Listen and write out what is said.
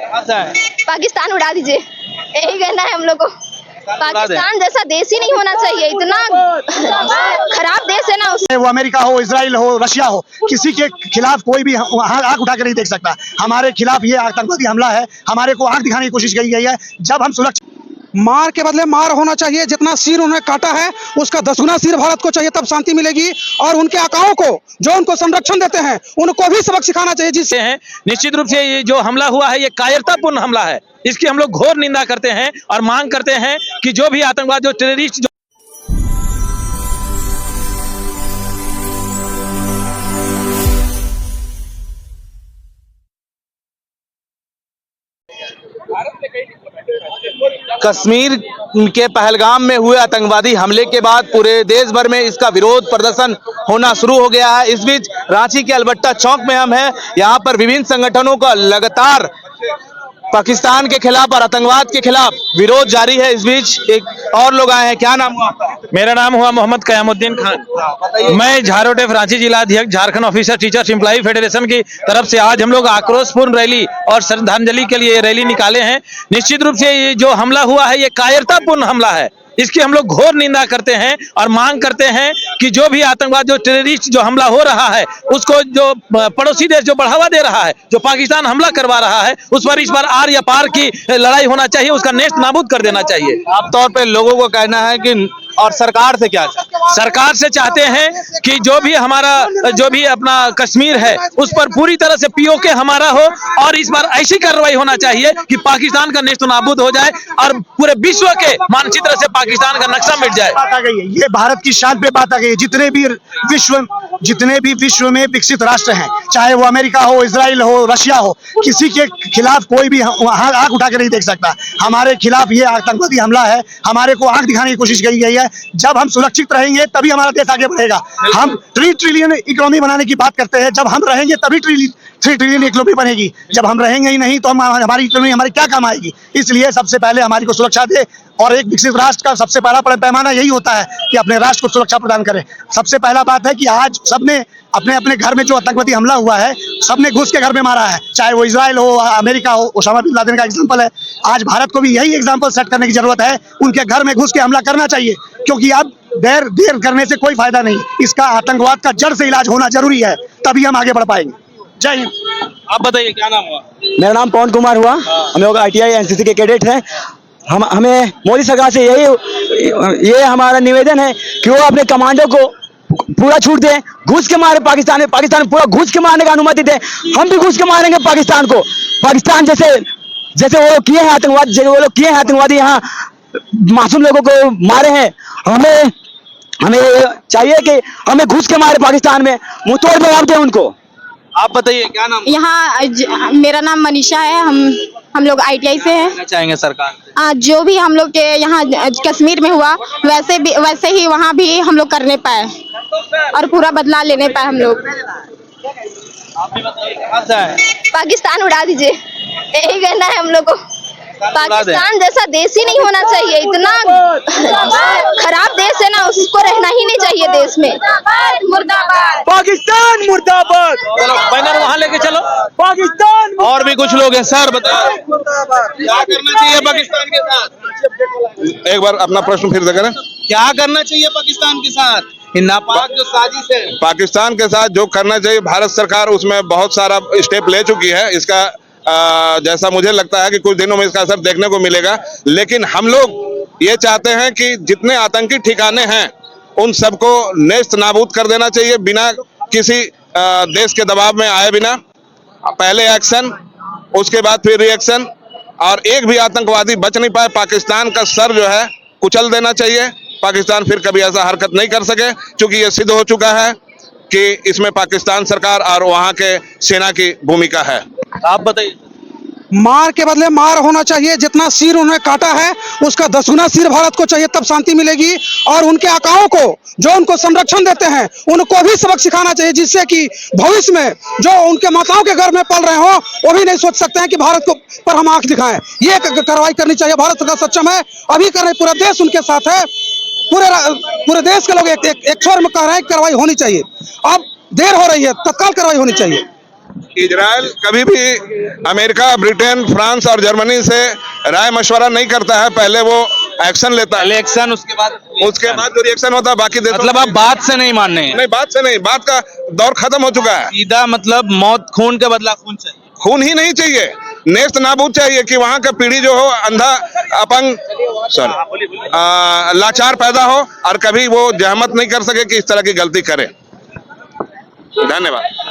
पाकिस्तान उड़ा दीजिए, यही कहना है हम लोग को। पाकिस्तान जैसा देश ही नहीं होना चाहिए, इतना खराब देश है ना। वो अमेरिका हो, इजराइल हो, रशिया हो, किसी के खिलाफ कोई भी आंख उठा कर नहीं देख सकता। हमारे खिलाफ ये आतंकवादी हमला है, हमारे को आंख दिखाने की कोशिश की गई है। जब हम सुरक्षित, मार के बदले मार होना चाहिए। जितना सिर उन्हें काटा है उसका 10 गुना सिर भारत को चाहिए, तब शांति मिलेगी। और उनके आकाओं को, जो उनको संरक्षण देते हैं, उनको भी सबक सिखाना चाहिए। जिससे हैं निश्चित रूप से ये जो हमला हुआ है ये कायरतापूर्ण हमला है। इसकी हम लोग घोर निंदा करते हैं और मांग करते हैं कि जो भी आतंकवाद, जो टेररिस्ट, कश्मीर के पहलगाम में हुए आतंकवादी हमले के बाद पूरे देश भर में इसका विरोध प्रदर्शन होना शुरू हो गया है। इस बीच रांची के अलबट्टा चौक में हम हैं। यहाँ पर विभिन्न संगठनों का लगातार पाकिस्तान के खिलाफ और आतंकवाद के खिलाफ विरोध जारी है। इस बीच एक और लोग आए हैं। क्या नाम हुआ आपका? मेरा नाम हुआ मोहम्मद कयामुद्दीन खान। मैं झारोटेफ रांची जिला अध्यक्ष Jharkhand officer teachers employee federation की तरफ से आज हम लोग आक्रोशपूर्ण रैली और श्रद्धांजलि के लिए रैली निकाले हैं। निश्चित रूप से ये जो हमला हुआ है ये कायरतापूर्ण हमला है। इसकी हम लोग घोर निंदा करते हैं और मांग करते हैं कि जो भी आतंकवाद, जो टेररिस्ट जो हमला हो रहा है, उसको जो पड़ोसी देश जो बढ़ावा दे रहा है, जो पाकिस्तान हमला करवा रहा है, उस पर इस बार आर या पार की लड़ाई होना चाहिए, उसका नेस्त नाबूद कर देना चाहिए। आम तौर पे लोगों को कहना है कि, और सरकार से क्या चाहते हैं? सरकार से चाहते हैं कि जो भी हमारा, जो भी अपना कश्मीर है, उस पर पूरी तरह से पीओके हमारा हो और इस बार ऐसी कार्रवाई होना चाहिए कि पाकिस्तान का नेस्त नाबूद हो जाए और पूरे विश्व के मानचित्र से पाकिस्तान का नक्शा मिट जाए। बात आ गई है, ये भारत की शान पे बात आ गई है। जितने भी विश्व में विकसित राष्ट्र हैं, चाहे वो अमेरिका हो, इजराइल हो, रशिया हो, किसी के खिलाफ कोई भी आंख उठा कर नहीं देख सकता। हमारे खिलाफ ये आतंकवादी हमला है, हमारे को आंख दिखाने की कोशिश की गई है। जब हम सुरक्षित रहेंगे तभी हमारा देश आगे बढ़ेगा। हम 3 ट्रिलियन इकोनॉमी बनाने की बात करते हैं, जब हम रहेंगे तभी 3 ट्रिलियन इकोनॉमी बनेगी। जब हम रहेंगे ही नहीं तो हमारी इकोनॉमी हमारे क्या काम आएगी? इसलिए सबसे पहले हमारी को सुरक्षा दे, और एक विकसित राष्ट्र का सबसे पहला पैमाना यही होता है कि अपने राष्ट्र को सुरक्षा प्रदान करें। सबसे पहला बात है कि आज सबने अपने अपने घर में जो आतंकवादी हमला हुआ है, सबने घुस के घर में मारा है, चाहे वो इजराइल हो, अमेरिका हो। ओसामा बिन लादेन का एग्जाम्पल है। आज भारत को भी यही एग्जाम्पल सेट करने की जरूरत है। उनके घर में घुस के हमला करना चाहिए, क्योंकि अब देर करने से कोई फायदा नहीं। इसका आतंकवाद का जड़ से इलाज होना जरूरी है, तभी हम आगे बढ़ पाएंगे। जय हिंद। आप बताइए क्या नाम हुआ? मेरा नाम पवन कुमार हुआ। हम लोग ITI NCC के कैडेट हैं। हमें मोदी सरकार से ये हमारा निवेदन है कि वो अपने कमांडो को पूरा छूट दें, घुस के मारे पाकिस्तान में पूरा घुस के मारने का अनुमति दें। हम भी घुस के मारेंगे पाकिस्तान को। पाकिस्तान जैसे वो लोग किए हैं आतंकवाद, जैसे वो लोग किए हैं आतंकवादी, यहाँ मासूम लोगों को मारे हैं। हमें चाहिए कि हमें घुस के मारे पाकिस्तान में, मुंह तोड़ जवाब दें उनको। आप बताइए क्या नाम? यहाँ मेरा नाम मनीषा है। हम लोग ITI से हैं। क्या चाहेंगे सरकार? जो भी हम लोग के यहाँ कश्मीर में हुआ, वैसे ही वहाँ भी हम लोग करने पाए और पूरा बदला लेने पाए हम लोग। पाकिस्तान उड़ा दीजिए, यही कहना है हम लोग को। पाकिस्तान जैसा देश ही नहीं होना चाहिए, इतना खराब देश है ना, उसको रहना ही नहीं चाहिए देश में। मुर्दाबाद पाकिस्तान मुर्दाबाद। चलो बैनर वहाँ लेके चलो। पाकिस्तान। और भी कुछ लोग हैं। सर बताओ क्या करना चाहिए पाकिस्तान के साथ? एक बार अपना प्रश्न फिर से करें। क्या करना चाहिए पाकिस्तान के साथ? नापाक जो साजिश है पाकिस्तान के साथ जो करना चाहिए, भारत सरकार उसमें बहुत सारा स्टेप ले चुकी है। इसका जैसा मुझे लगता है कि कुछ दिनों में इसका असर देखने को मिलेगा। लेकिन हम लोग ये चाहते हैं कि जितने आतंकी ठिकाने हैं उन सबको नेस्त नाबूद कर देना चाहिए, बिना किसी देश के दबाव में आए बिना। पहले एक्शन, उसके बाद फिर रिएक्शन, और एक भी आतंकवादी बच नहीं पाए। पाकिस्तान का सर जो है कुचल देना चाहिए। पाकिस्तान फिर कभी ऐसा हरकत नहीं कर सके, क्योंकि ये सिद्ध हो चुका है कि इसमें पाकिस्तान सरकार और वहां के सेना की भूमिका है। आप बताइए। मार के बदले मार होना चाहिए। जितना सिर उन्हें काटा है उसका 10 गुना सिर भारत को चाहिए, तब शांति मिलेगी। और उनके आकाओं को, जो उनको संरक्षण देते हैं, उनको भी सबक सिखाना चाहिए, जिससे कि भविष्य में जो उनके माताओं के घर में पल रहे हो, वो भी नहीं सोच सकते हैं कि भारत को पर हम आंख दिखाएं। ये कार्रवाई करनी चाहिए। भारत सरकार सक्षम है, अभी कर रहे, पूरा देश उनके साथ है। पूरे देश के लोग एक स्वर में कह रहे हैं कार्रवाई होनी चाहिए। अब देर हो रही है, तत्काल कार्रवाई होनी चाहिए। इजराइल कभी भी अमेरिका, ब्रिटेन, फ्रांस और जर्मनी से राय मशवरा नहीं करता है, पहले वो एक्शन लेता है, इलेक्शन उसके बाद जो रिएक्शन होता है बाकी देशों मतलब आप बात से नहीं मान रहे हैं? नहीं, बात से नहीं, बात का दौर खत्म हो चुका है। सीधा मतलब मौत, खून के बदला खून चाहिए। खून ही नहीं चाहिए, नेस्त नाबूद चाहिए कि वहां का पीढ़ी जो हो अंधा, अपंग, लाचार पैदा हो और कभी वो जहमत नहीं कर सके कि इस तरह की गलती करे। धन्यवाद।